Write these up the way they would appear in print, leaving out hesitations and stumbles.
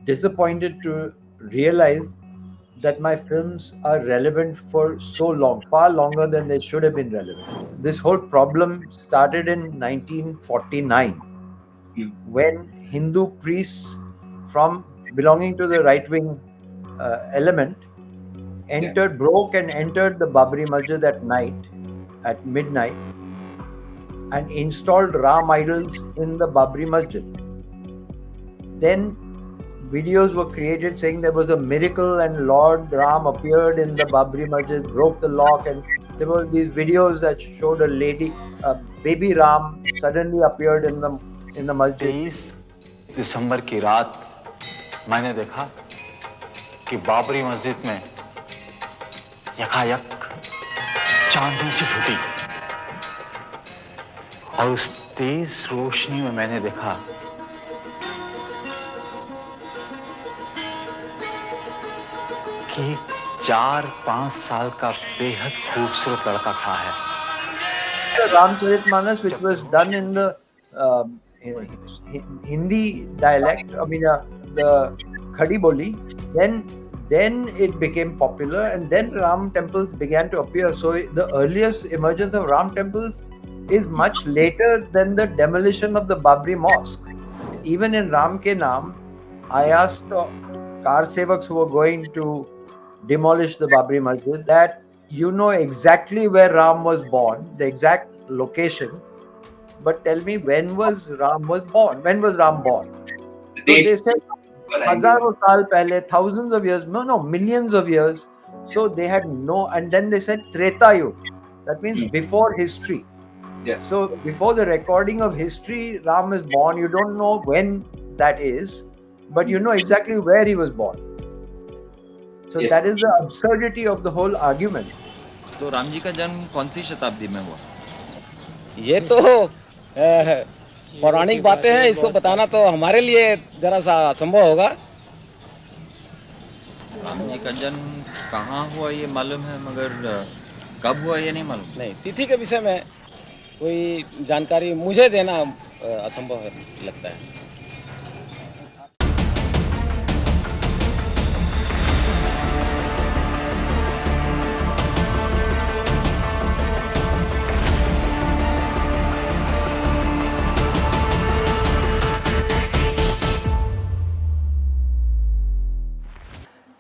disappointed to realize that my films are relevant for so long, far longer than they should have been relevant. This whole problem started in 1949 when Hindu priests from belonging to the right wing element broke and entered the Babri Masjid at night, at midnight, and installed Ram idols in the Babri Masjid. Then videos were created saying there was a miracle and Lord Ram appeared in the Babri Masjid, broke the lock, and there were these videos that showed a baby Ram suddenly appeared in the masjid. 23 दिसंबर की रात मैंने देखा कि बाबरी मस्जिद में यकायक चांदनी सी फूटी और उस तेज रोशनी में मैंने देखा कि 4-5 साल का बेहद खूबसूरत लड़का खड़ा है. The Ramcharitmanas, which was done in the Hindi dialect, the Khadi Boli, then it became popular, and then Ram temples began to appear. So the earliest emergence of Ram temples is much later than the demolition of the Babri Mosque. Even in Ram Ke Naam, I asked car sevaks who were going to demolish the Babri Masjid that you know exactly where Ram was born, the exact location, but tell me when was Ram born? So they said hazaron saal pehle, thousands of years, no, millions of years. So they had no, and then they said Treta Yug. That means before history. Yeah. So before the recording of history, Ram is born. You don't know when that is, but you know exactly where he was born. So Yes. that is the absurdity of the whole argument. तो राम जी का जन्म कौन सी शताब्दी में हुआ? ये तो पौराणिक बातें हैं, इसको बताना तो हमारे लिए जरा सा असंभव होगा. राम जी का जन्म कहाँ हुआ ये मालूम है, मगर कब हुआ ये नहीं मालूम. नहीं, तिथि के विषय में कोई जानकारी मुझे देना असंभव लगता है.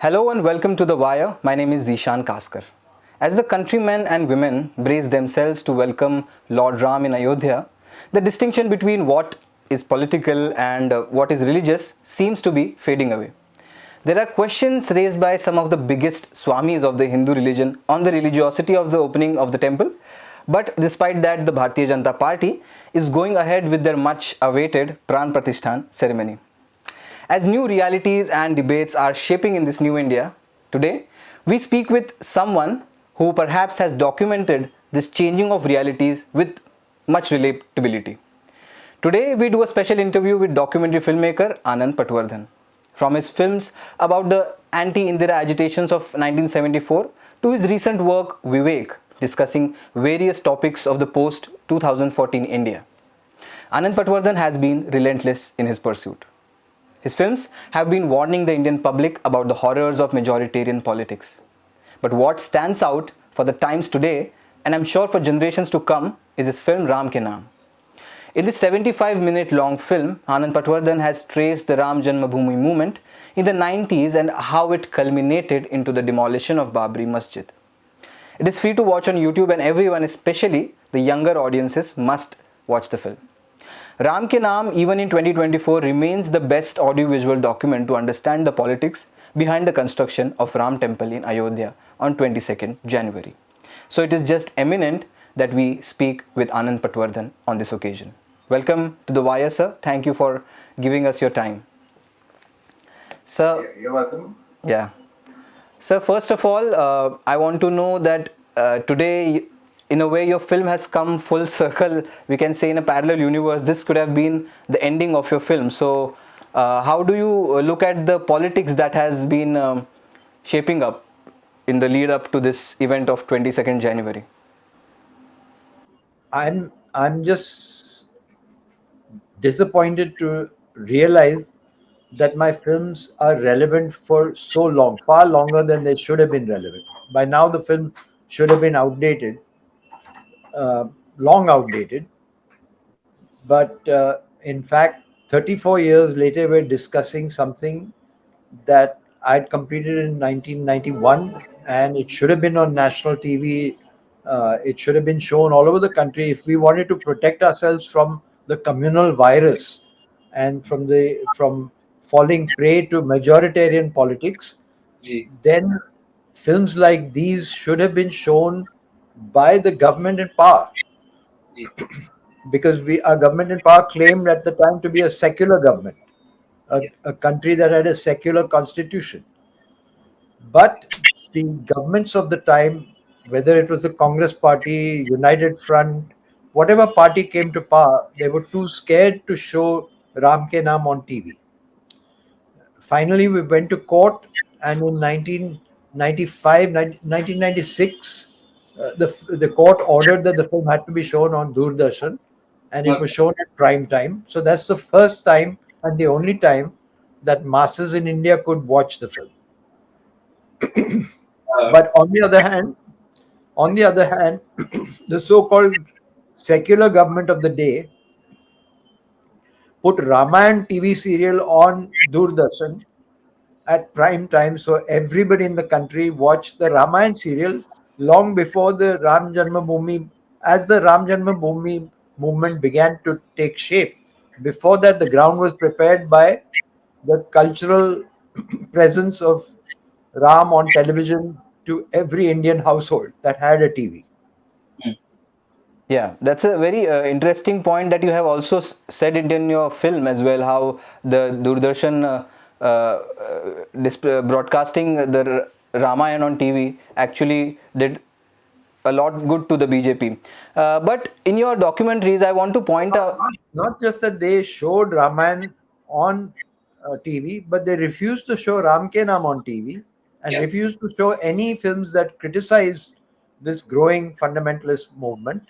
Hello and welcome to The Wire. My name is Zeeshan Kaskar. As the countrymen and women brace themselves to welcome Lord Ram in Ayodhya, the distinction between what is political and what is religious seems to be fading away. There are questions raised by some of the biggest swamis of the Hindu religion on the religiosity of the opening of the temple, but despite that, the Bharatiya Janata Party is going ahead with their much awaited Pran Pratishthan ceremony. As new realities and debates are shaping in this new India, today we speak with someone who perhaps has documented this changing of realities with much relatability. Today we do a special interview with documentary filmmaker Anand Patwardhan. From his films about the anti-Indira agitations of 1974 to his recent work Vivek, discussing various topics of the post-2014 India. Anand Patwardhan has been relentless in his pursuit. His films have been warning the Indian public about the horrors of majoritarian politics. But what stands out for the times today, and I'm sure for generations to come, is his film Ram Ke Naam. In this 75-minute long film, Anand Patwardhan has traced the Ram Janmabhoomi movement in the 90s and how it culminated into the demolition of Babri Masjid. It is free to watch on YouTube and everyone, especially the younger audiences, must watch the film. Ram Ke Naam, even in 2024, remains the best audiovisual document to understand the politics behind the construction of Ram Temple in Ayodhya on 22nd January. So it is just eminent that we speak with Anand Patwardhan on this occasion. Welcome to The Wire, sir. Thank you for giving us your time. Sir, You're welcome. yeah. Sir, first of all, I want to know that today, in a way, your film has come full circle. We can say in a parallel universe, this could have been the ending of your film. So, how do you look at the politics that has been shaping up in the lead up to this event of 22nd January? I'm just disappointed to realize that my films are relevant for so long, far longer than they should have been relevant. By now, the film should have been outdated, long outdated. But in fact, 34 years later, we're discussing something that I'd completed in 1991, and it should have been on national TV. It should have been shown all over the country. If we wanted to protect ourselves from the communal virus and from falling prey to majoritarian politics, ji then films like these should have been shown by the government in power, ji because our government in power claimed at the time to be a secular government, yes a country that had a secular constitution. But the governments of the time, whether it was the Congress Party, United Front, whatever party came to power, they were too scared to show Ram Ke Naam on TV. Finally, we went to court, and in 1995, 1996, the court ordered that the film had to be shown on Doordarshan, and it was okay shown at prime time. So that's the first time and the only time that masses in India could watch the film. But on the other hand, the so-called secular government of the day put Ramayan TV serial on Doordarshan at prime time, so everybody in the country watched the Ramayan serial long before the Ram Janmabhoomi, as the Ram Janmabhoomi movement began to take shape. Before that, the ground was prepared by the cultural presence of Ram on television to every Indian household that had a TV. Yeah, that's a very interesting point that you have also said it in your film as well, how the Doordarshan broadcasting the Ramayana on TV actually did a lot good to the BJP. But in your documentaries, I want to point out. Not just that they showed Ramayana on TV, but they refused to show Ram Ke Naam on TV and yeah refused to show any films that criticized this growing fundamentalist movement.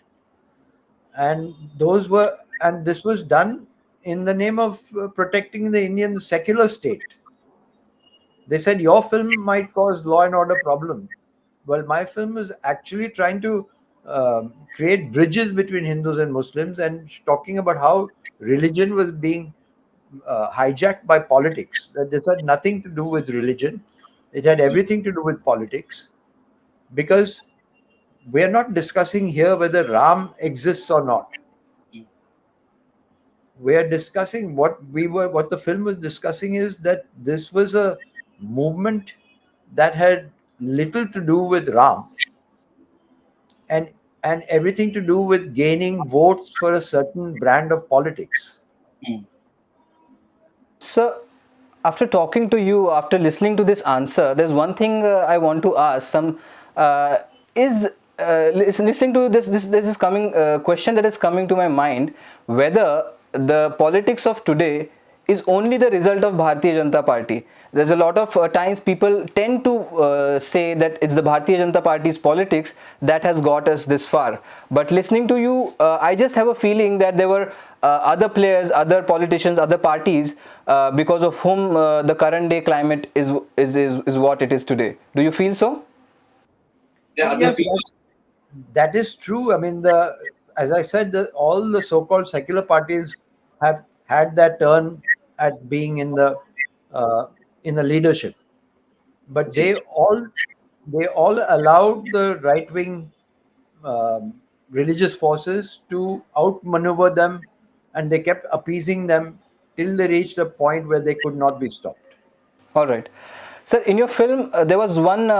And this was done in the name of protecting the Indian secular state. They said your film might cause law and order problem. Well, my film is actually trying to create bridges between Hindus and Muslims and talking about how religion was being hijacked by politics. That this had nothing to do with religion; it had everything to do with politics. Because we are not discussing here whether Ram exists or not. We are discussing what the film was discussing is that this was a movement that had little to do with Ram, and everything to do with gaining votes for a certain brand of politics. So, after talking to you, after listening to this answer, there's one thing I want to ask. Uh, is listening to this is coming question that is coming to my mind, whether the politics of today is only the result of Bharatiya Janata Party. There's a lot of times people tend to say that it's the Bharatiya Janata Party's politics that has got us this far. But listening to you, I just have a feeling that there were other players, other politicians, other parties, because of whom the current day climate is what it is today. Do you feel so? there are other Yes, people that is true. I mean, as I said, all the so-called secular parties have had that turn at being uh, in the leadership, but ji they all allowed the right-wing um, religious forces to outmaneuver them, and they kept appeasing them till they reached a point where they could not be stopped. All right. Sir, in your film, there was one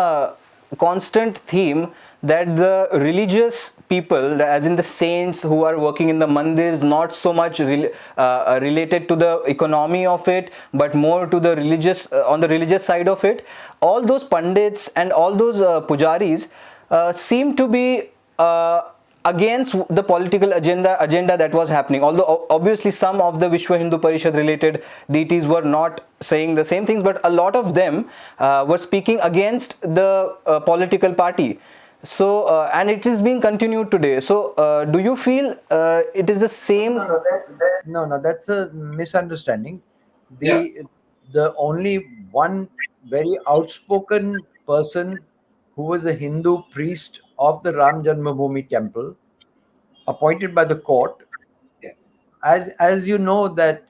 constant theme that the religious people, as in the saints who are working in the mandirs, not so much related to the economy of it, but more to the religious, on the religious side of it, all those pandits and all those pujaris seem to be against the political agenda that was happening, although obviously some of the Vishwa Hindu Parishad related deities were not saying the same things, but a lot of them were speaking against the political party. So and it is being continued today. So do you feel it is the same? No, no, that's a misunderstanding. yeah The the only one very outspoken person who was a Hindu priest of the Ram Janmabhoomi temple, appointed by the court. Yeah. As you know that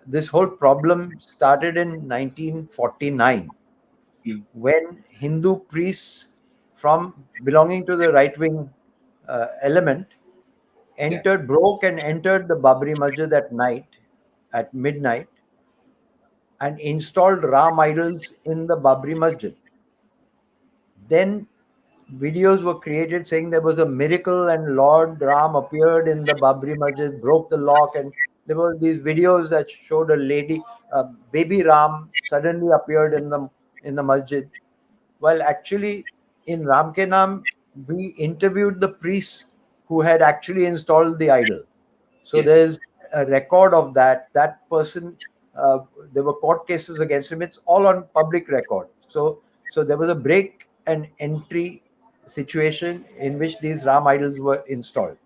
this whole problem started in 1949 when Hindu priests from belonging to the right wing element broke and entered the Babri Masjid at night, at midnight, and installed Ram idols in the Babri Masjid. Then videos were created saying there was a miracle and Lord Ram appeared in the Babri Masjid, broke the lock, and there were these videos that showed a lady, baby Ram, suddenly appeared in the masjid. While actually in Ram Ke Naam, we interviewed the priests who had actually installed the idol. So Yes. there's a record of that. That person, there were court cases against him. It's all on public record. So there was a break and entry situation in which these Ram idols were installed.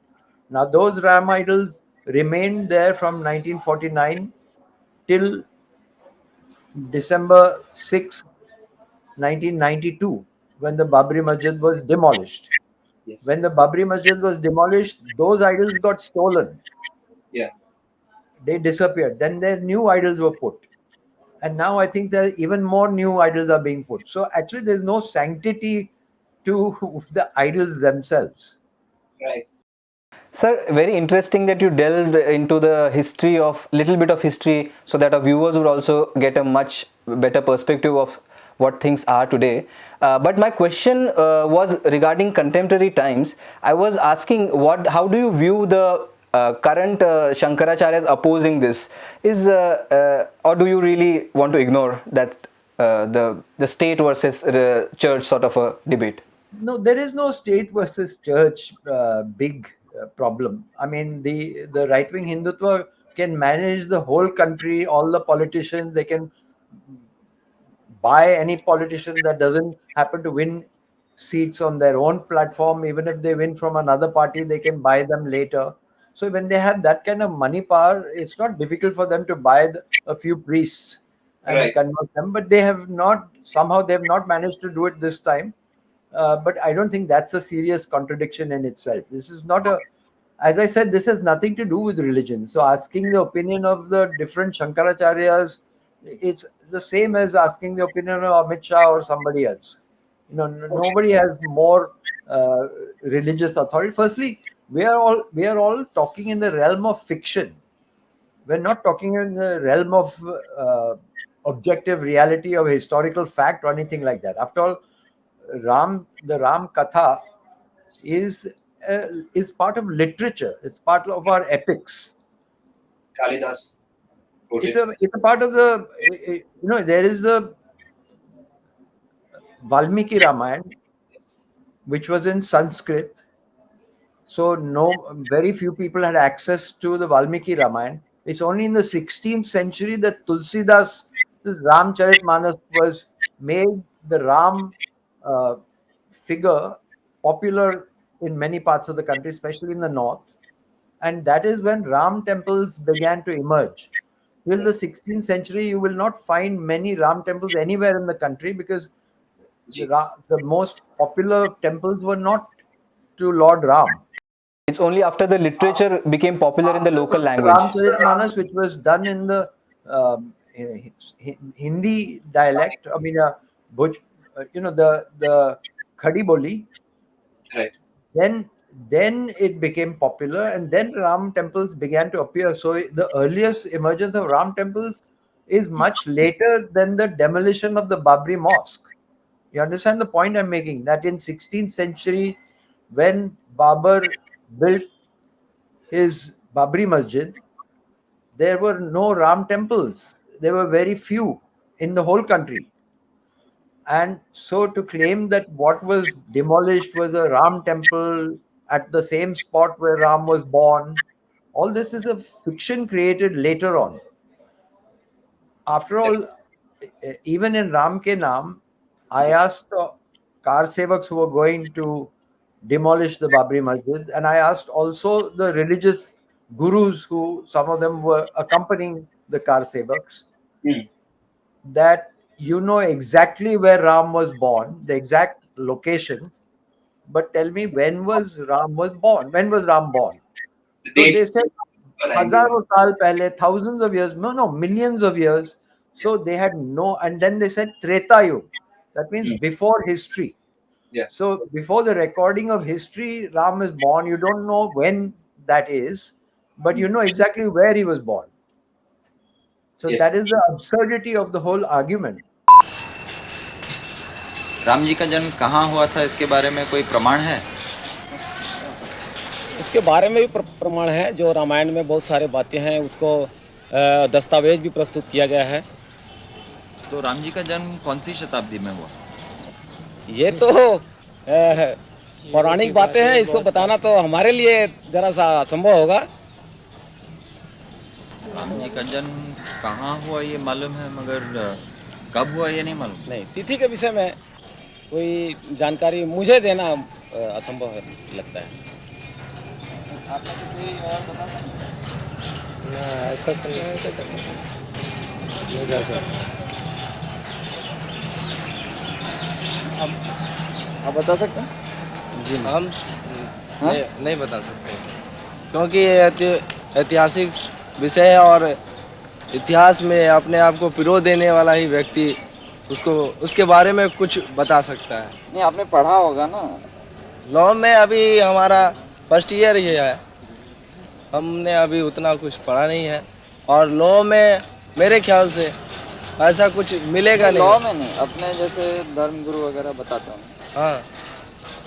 Now those Ram idols remained there from 1949 till December 6, 1992, when the Babri Masjid was demolished. Yes. When the Babri Masjid was demolished, those idols got stolen. Yeah. They disappeared. Then their new idols were put. And now I think there are even more new idols are being put. So actually there's no sanctity to the idols themselves. Right. Sir, very interesting that you delved into the history of little bit of history so that our viewers would also get a much better perspective of what things are today. But my question was regarding contemporary times. I was asking how do you view the current Shankaracharyas opposing this? Or do you really want to ignore that the state versus church sort of a debate? No, there is no state versus church big problem. I mean, the right wing Hindutva can manage the whole country, all the politicians. They can buy any politician that doesn't happen to win seats on their own platform. Even if they win from another party, they can buy them later. So when they have that kind of money power, it's not difficult for them to buy a few priests and Right. convert them. But they have not managed to do it this time. But I don't think that's a serious contradiction in itself. This is not as I said, this has nothing to do with religion. So asking the opinion of the different Shankaracharyas, it's the same as asking the opinion of Amit Shah or somebody else. Nobody has more religious authority. Firstly, we are all talking in the realm of fiction. We're not talking in the realm of objective reality of historical fact or anything like that. After all, the Ram Katha is part of literature. It's part of our epics. Kalidas. wrote it. It's a part of the there is the Valmiki Ramayana, Yes. which was in Sanskrit. So very few people had access to the Valmiki Ramayana. It's only in the 16th century that Tulsidas, this Ramcharitmanas was made the Ram figure popular in many parts of the country, especially in the north. And that is when Ram temples began to emerge. Till the 16th century, you will not find many Ram temples anywhere in the country because the most popular temples were not to Lord Ram. It's only after the literature became popular in the local language. Ramcharitmanas, which was done in the Hindi dialect, I mean, the Khadi Boli. Right. Then it became popular, and then Ram temples began to appear. So the earliest emergence of Ram temples is much later than the demolition of the Babri Mosque. You understand the point I'm making? That in 16th century, when Babur built his Babri Masjid, there were no Ram temples. There were very few in the whole country. And so to claim that what was demolished was a Ram temple at the same spot where Ram was born, all this is a fiction created later on. After all, even in Ram Ke Naam, I asked car sevaks who were going to demolish the Babri Masjid, and I asked also the religious gurus who some of them were accompanying the car sevaks. that you know exactly where Ram was born, the exact location, but tell me when was Ram was born? When was Ram born? The So date they said बनाएंगे हजारों साल पहले, thousands of years, no, millions of years. So they had no, and then they said Treta Yuga. That means before history. Yeah. So before the recording of history, Ram is born. You don't know when that is, but you know exactly where he was born. So Yes. that is the absurdity of the whole argument. Ram ji का जन्म कहाँ हुआ था, इसके बारे में कोई प्रमाण है? उसके बारे में भी प्रमाण है। जो रामायण में बहुत सारे बातें हैं, उसको दस्तावेज भी प्रस्तुत किया गया है। तो राम जी का जन्म कौन सी शताब्दी में हुआ? ये तो पौराणिक बातें हैं, इसको बताना तो हमारे लिए जरा सा असंभव होगा। राम जी का जन्म कहाँ हुआ ये मालूम है, मगर कब हुआ ये नहीं मालूम। नहीं, तिथि के विषय में कोई जानकारी मुझे देना असंभव लगता है। आप में से कोई और बता सकते हैं? ना, ऐसा तो नहीं जा सकता। आप बता सकते हैं? जी हम नहीं बता सकते, क्योंकि ये ऐतिहासिक विषय है और इतिहास में अपने आप को पिरो देने वाला ही व्यक्ति उसके बारे में कुछ बता सकता है। नहीं, आपने पढ़ा होगा ना। लॉ में अभी हमारा फर्स्ट ईयर ही है, हमने अभी उतना कुछ पढ़ा नहीं है, और लॉ में मेरे ख्याल से ऐसा कुछ मिलेगा नहीं। लॉ में नहीं, अपने जैसे धर्मगुरु वगैरह बताते हैं। हाँ,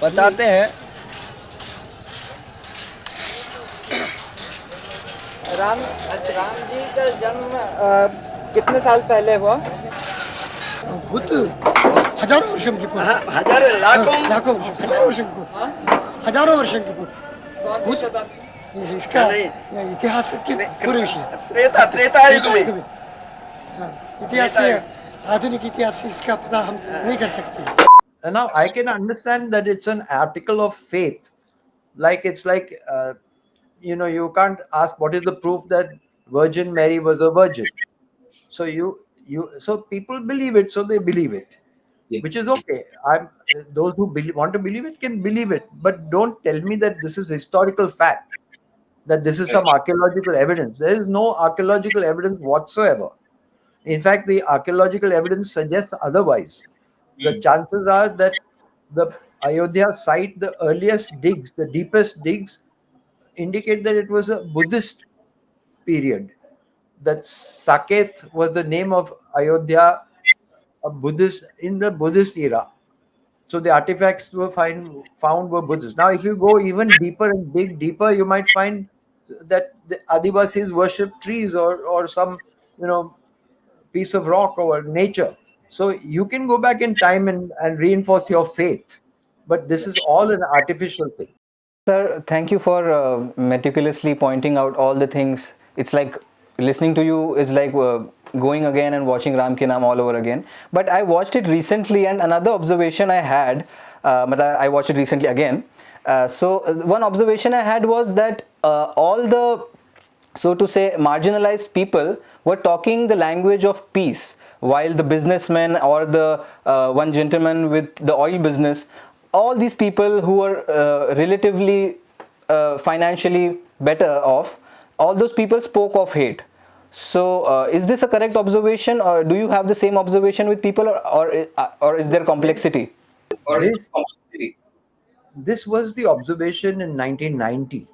बताते हैं। राम जी का जन्म कितने साल पहले हुआ? खुद हजारों वर्षों की पूर्व, लाखों वर्ष, हजारों वर्षों की पूर्व। कौन सी शताब्दी? इसका इतिहास की पूरी विषय त्रेता युग में। इतिहास से, आधुनिक इतिहास से इसका पता हम नहीं कर सकते। And now I can understand that it's an article of faith. Like it's like, you can't ask what is the proof that Virgin Mary was a virgin. So so people believe it, so they believe it, Yes. which is okay. Those who want to believe it can believe it, but don't tell me that this is historical fact, that this is some archaeological evidence. There is no archaeological evidence whatsoever. In fact, the archaeological evidence suggests otherwise. The chances are that the Ayodhya site, the earliest digs, the deepest digs, indicate that it was a Buddhist period. That Saket was the name of Ayodhya, a Buddhist in the Buddhist era. So the artifacts were found were Buddhist. Now, if you go even deeper and dig deeper, you might find that the Adivasis worship trees or some piece of rock or nature. So you can go back in time and reinforce your faith, but this is all an artificial thing. Sir, thank you for meticulously pointing out all the things. It's like listening to you is like going again and watching Ram Ke Naam all over again. But I watched it recently, and another observation I had, I watched it recently again. So one observation I had was that all the, so to say, marginalized people were talking the language of peace, while the businessmen or the one gentleman with the oil business, all these people who are relatively financially better off, all those people spoke of hate. So is this a correct observation, or do you have the same observation with people, or is there complexity? Or is complexity? This was the observation in 1990.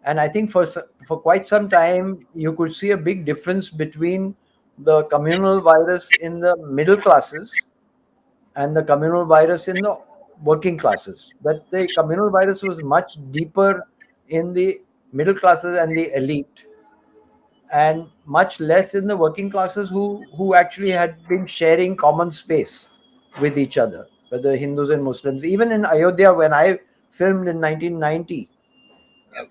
And I think for quite some time, you could see a big difference between the communal virus in the middle classes and the communal virus in the working classes. But the communal virus was much deeper in the middle classes and the elite, and much less in the working classes who actually had been sharing common space with each other, whether Hindus and Muslims. Even in Ayodhya, when I filmed in 1990,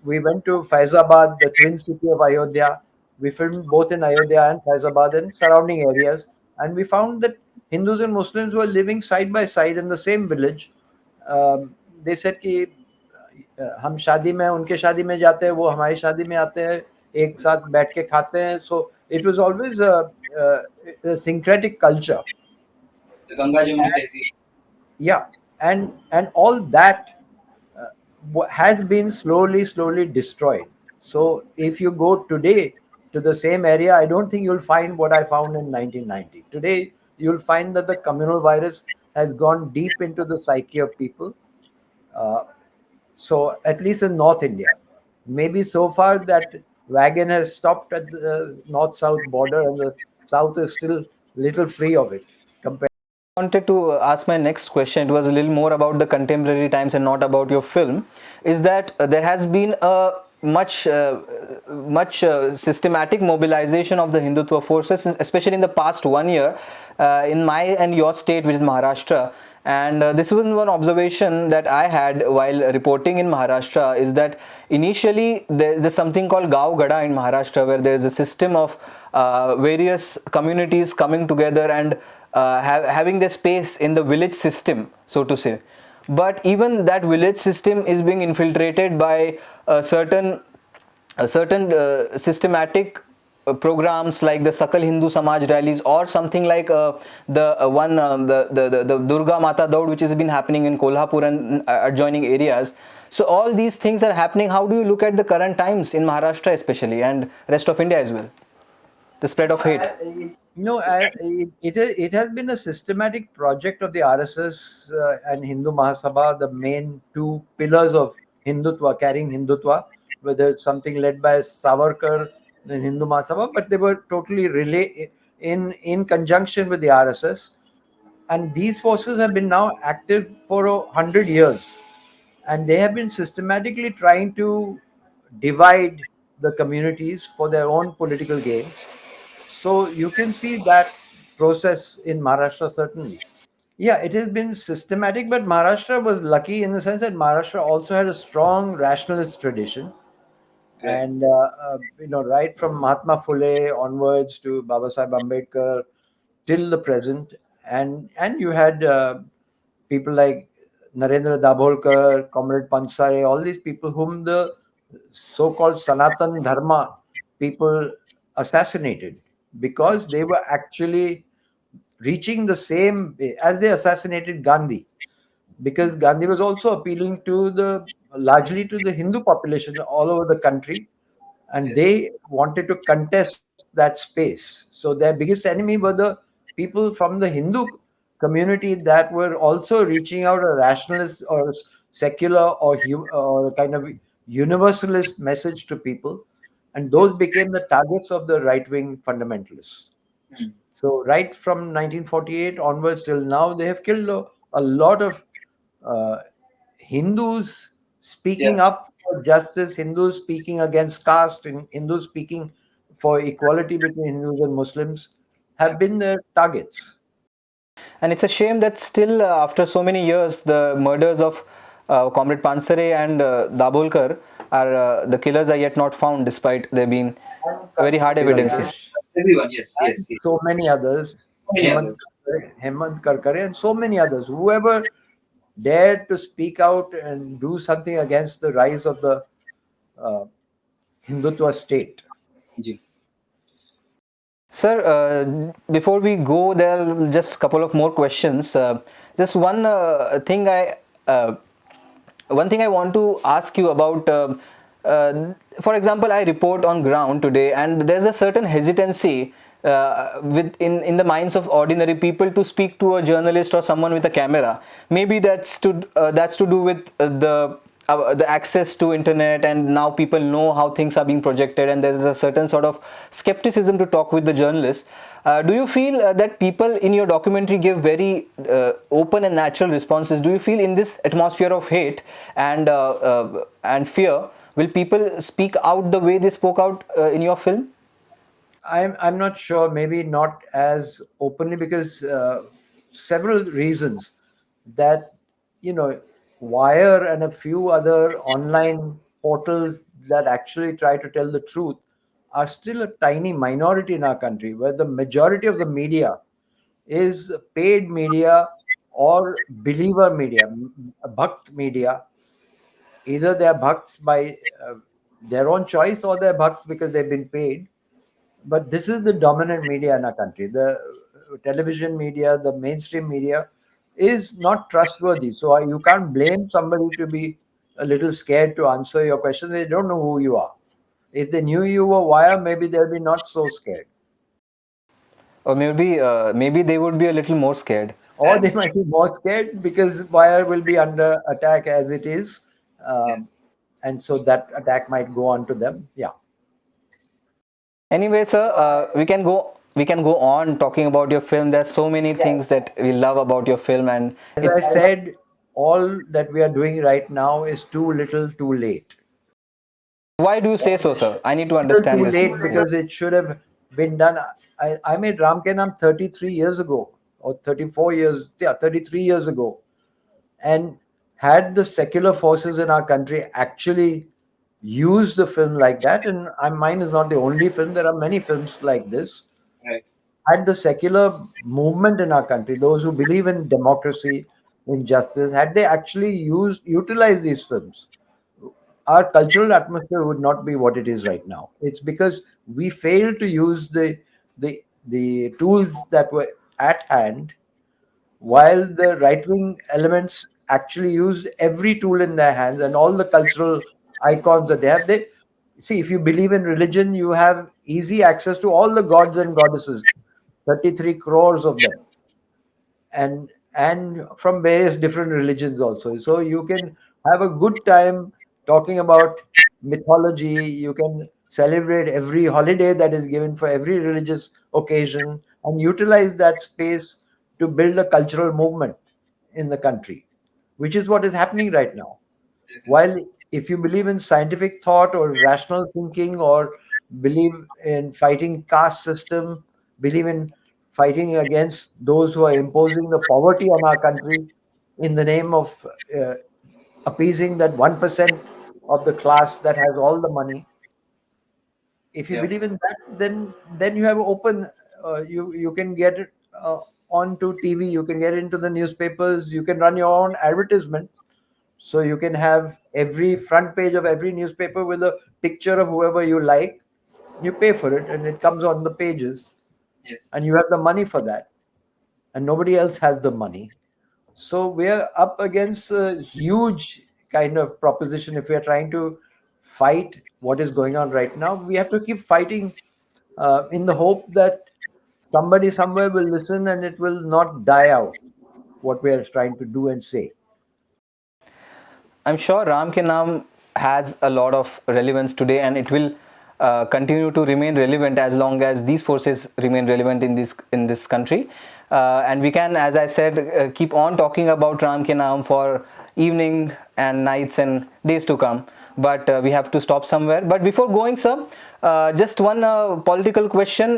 we went to Faizabad, the twin city of Ayodhya. We filmed both in Ayodhya and Faizabad and surrounding areas. And we found that Hindus and Muslims were living side by side in the same village. They said कि हम शादी में उनके शादी में जाते हैं, वो हमारी शादी में आते हैं, एक साथ बैठ के खाते हैं. So it was always uh, a syncretic culture. The Ganga Jamuni Tehzeeb. Yeah, and all that has been slowly destroyed. So if you go today to the same area, I don't think you'll find what I found in 1990. Today you'll find that the communal virus has gone deep into the psyche of people. uh, so at least in North India, maybe so far that wagon has stopped at the north south border, and the south is still little free of it compared. Wanted to ask my next question. It was a little more about the contemporary times and not about your film. Is that there has been a much systematic mobilization of the Hindutva forces, especially in the past 1 year, in my and your state, which is Maharashtra. And this was one observation that I had while reporting in Maharashtra, is that initially there's something called Gav Gada in Maharashtra, where there's a system of various communities coming together and having their space in the village system, so to say. But even that village system is being infiltrated by certain systematic programs like the Sakal Hindu Samaj rallies, or something like the Durga Mata Daud, which has been happening in Kolhapur and adjoining areas. So all these things are happening. How do you look at the current times in Maharashtra especially, and rest of India as well? The spread of hate. No, it has been a systematic project of the RSS and Hindu Mahasabha, the main two pillars of Hindutva, carrying Hindutva, whether it's something led by Savarkar, the Hindu Mahasabha, but they were totally in conjunction with the RSS. And these forces have been now active for 100 years, and they have been systematically trying to divide the communities for their own political gains. So you can see that process in Maharashtra, certainly. Yeah, it has been systematic, but Maharashtra was lucky in the sense that Maharashtra also had a strong rationalist tradition. Right. And, right from Mahatma Phule onwards to Baba Sahib Ambedkar till the present. And you had people like Narendra Dabholkar, Comrade Pansare, all these people whom the so-called Sanatan Dharma people assassinated, because they were actually reaching the same as they assassinated Gandhi, because Gandhi was also appealing to the largely to the Hindu population all over the country, and Yes. they wanted to contest that space. So their biggest enemy were the people from the Hindu community that were also reaching out a rationalist or secular or a kind of universalist message to people, and those became the targets of the right-wing fundamentalists. Hmm. So right from 1948 onwards till now, they have killed a lot of uh, Hindus Yeah. speaking up for justice, Hindus speaking against caste, and Hindus speaking for equality between Hindus and Muslims Yeah. have been their targets. And it's a shame that still, after so many years, the murders of Comrade Pansare and Dabholkar are the killers are yet not found, despite there being very hard evidences. Everyone. Yes. And Yes. Yes. so many others, Many others. Hemant Karkare, and so many others, whoever dared to speak out and do something against the rise of the uh, Hindutva state. Ji. Sir, before we go, there are just a couple of more questions. Just uh, one thing I want to ask you about. For example, I report on ground today, and there's a certain hesitancy in the minds of ordinary people to speak to a journalist or someone with a camera. Maybe that's to do with the access to internet, and now people know how things are being projected, and there's a certain sort of skepticism to talk with the journalist. Do you feel that people in your documentary give very open and natural responses? Do you feel in this atmosphere of hate and fear, will people speak out the way they spoke out in your film? I'm not sure. Maybe not as openly, because several reasons that Wire and a few other online portals that actually try to tell the truth are still a tiny minority in our country, where the majority of the media is paid media or believer media, bhakt media. Either they are bhakts by their own choice, or they're bhakts because they've been paid. but this is the dominant media in our country. The television media, the mainstream media, is not trustworthy. So you can't blame somebody to be a little scared to answer your question. They don't know who you are. If they knew you were wire, maybe they'll be not so scared, Or maybe they would be a little more scared. or And they might be more scared because wire will be under attack as it is, yeah, and so that attack might go on to them. Yeah. Anyway, sir, we can go on talking about your film. There's so many things that we love about your film, and As I said, all that we are doing right now is too little, too late. why do you say so, sir? I need to Little understand too this. late because it should have been done. I made Ram Ke Naam 33 years ago, or 34 years, yeah, 33 years ago. And had the secular forces in our country actually used the film like that, and mine is not the only film, there are many films like this, right. had the secular movement in our country, those who believe in democracy, in justice, had they actually utilized these films, our cultural atmosphere would not be what it is right now. It's because we failed to use the tools that were at hand, while the right wing elements actually used every tool in their hands and all the cultural icons that they have. They see, if you believe in religion, you have easy access to all the gods and goddesses, 33 crores of them, and from various different religions also. So you can have a good time talking about mythology. You can celebrate every holiday that is given for every religious occasion and utilize that space to build a cultural movement in the country, which is what is happening right now. While if you believe in scientific thought or rational thinking, or believe in fighting caste system, believe in fighting against those who are imposing the poverty on our country in the name of uh, appeasing that 1% of the class that has all the money, if you Yeah, believe in that, then you have open, you can get it onto TV, you can get into the newspapers, you can run your own advertisement. So you can have every front page of every newspaper with a picture of whoever you like. You pay for it and it comes on the pages, yes, and you have the money for that, and nobody else has the money. So we're up against a huge kind of proposition. If we are trying to fight what is going on right now, we have to keep fighting in the hope that somebody somewhere will listen and it will not die out what we are trying to do and say. I'm sure Ram Ke Naam has a lot of relevance today, and it will continue to remain relevant as long as these forces remain relevant in this country. And we can, as I said, keep on talking about Ram Ke Naam for evening and nights and days to come. But we have to stop somewhere. But before going, sir, just one political question: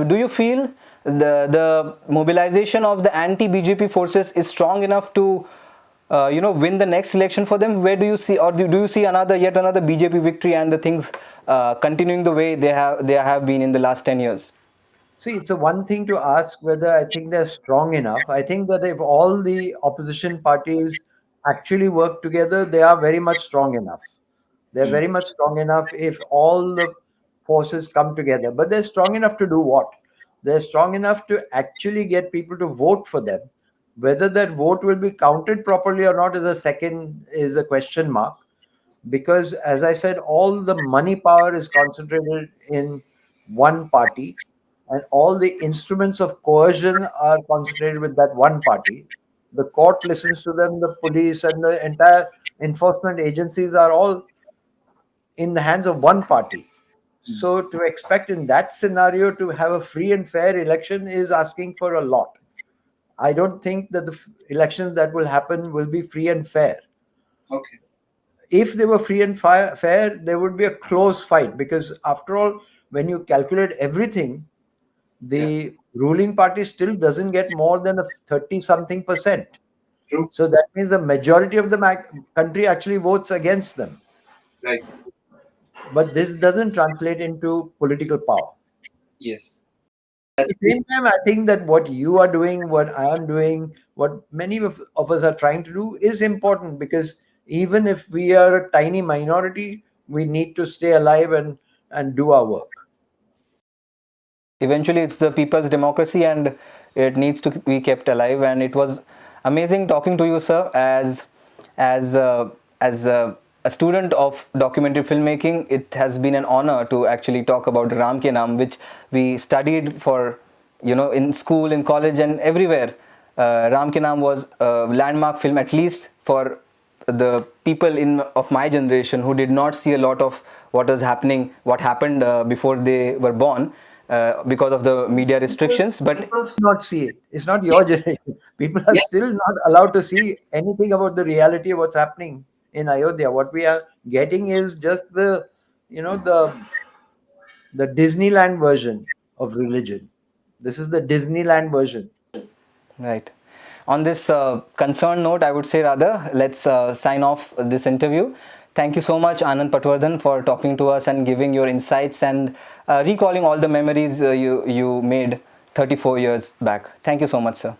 do you feel the mobilization of the anti-BJP forces is strong enough to win the next election for them? Where do you see, or do you see yet another BJP victory and the things continuing the way they have been in the last 10 years? See, it's a one thing to ask whether I think they're strong enough. I think that if all the opposition parties actually work together, they are very much strong enough. They're very much strong enough if all the forces come together. But they're strong enough to do what? They're strong enough to actually get people to vote for them. Whether that vote will be counted properly or not is a question mark, because as I said, all the money power is concentrated in one party, and all the instruments of coercion are concentrated with that one party. The court listens to them, the police and the entire enforcement agencies are all in the hands of one party. So to expect in that scenario to have a free and fair election is asking for a lot. I don't think that the elections that will happen will be free and fair. okay, If they were free and fair, there would be a close fight, because after all, when you calculate everything, yeah, the ruling party still doesn't get more than a 30 something percent. true, So that means the majority of the country actually votes against them. right, But this doesn't translate into political power. yes, At the same time, I think that what you are doing, what I am doing, what many of us are trying to do is important, because even if we are a tiny minority, we need to stay alive and do our work. eventually it's the people's democracy and it needs to be kept alive. And it was amazing talking to you, sir, as a student of documentary filmmaking. It has been an honor to actually talk about Ram Ke Naam, which we studied for, in school, in college, and everywhere. Ram Ke Naam was a landmark film, at least for the people of my generation who did not see a lot of what happened before they were born, because of the media restrictions. But People not see it. It's not your generation. People are still not allowed to see anything about the reality of what's happening in Ayodhya. What we are getting is just the Disneyland version of religion. This is the Disneyland version. right. On this concerned note, I would say rather, let's sign off this interview. Thank you so much, Anand Patwardhan, for talking to us and giving your insights and recalling all the memories you made 34 years back. Thank you so much, sir.